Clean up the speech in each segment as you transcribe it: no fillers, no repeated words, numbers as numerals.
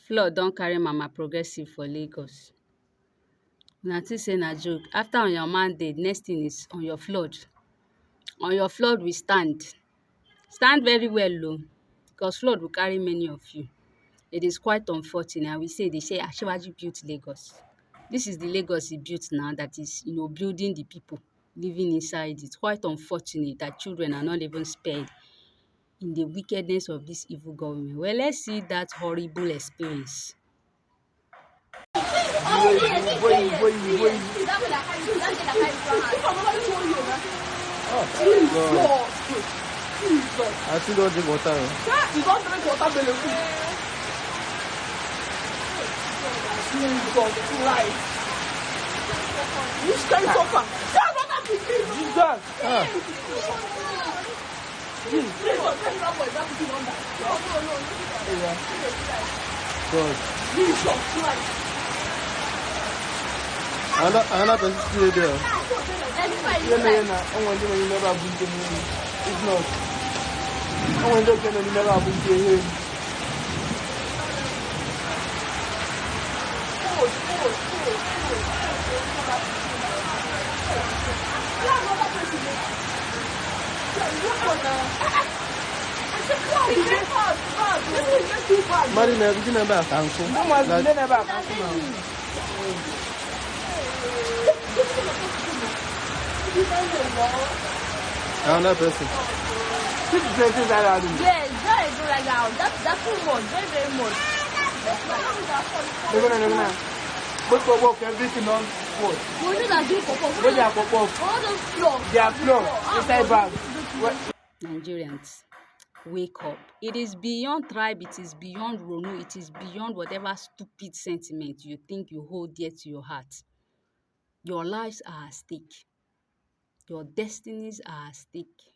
Flood don carry mama progressive for Lagos. Una think say na joke. After on your man dey, next thing is on your flood. On your flood we stand. Stand very well o, because flood will carry many of you. It is quite unfortunate, and we say they say Asiwaju built Lagos. This is the Lagos he built now that is, building the people living inside it. Quite unfortunate that children are not even spared in the wickedness of this evil government. Well, let's see that horrible experience. I still don't drink water. You don't drink water, Belefu. Jesus Christ. Which kind of suffer? That's what I'm thinking. Jesus. God. Jesus Christ. Another person still there. It's not. I want to get any never happen to him. Marina, you never cancel. No one never cancel. Another person. This is places that are doing. Yes, that is like that. That's too much, very, very much. They're gonna. But for work, everything on what? We know that doing for What they are for work? all those floors. They are floor inside bag. Nigerians, wake up. It is beyond tribe, it is beyond Ronu, it is beyond whatever stupid sentiment you think you hold dear to your heart. Your lives are at stake. Your destinies are at stake.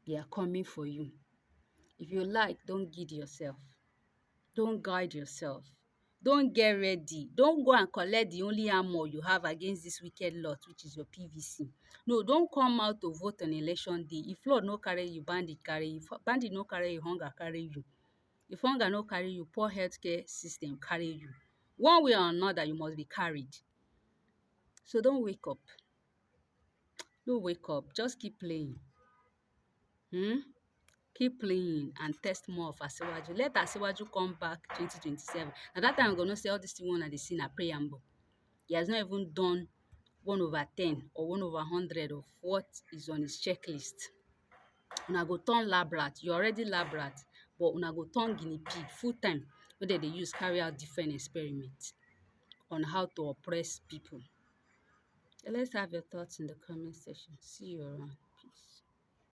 They are coming for you. If you like, don't guide yourself. Don't guide yourself. Don't get ready. Don't go and collect the only armor you have against this wicked lot, which is your PVC. No, don't come out to vote on election day. If flood no carry you, bandit carry you. If bandit no carry you, hunger carry you. If hunger no carry you, poor healthcare system carry you. One way or another, you must be carried. So don't wake up. Don't wake up. Just keep playing. Keep playing and test more of Asiwaju. Let Asiwaju come back 2027. Now that time I'm gonna say all this thing one at the scene a preamble. He has not even done 1/10 or 1/100 of what is on his checklist. Una go turn lab rat. You already lab rat, but una go turn guinea pig full time wey dem dey use carry out different experiments on how to oppress people. Let's have your thoughts in the comment section. See you around.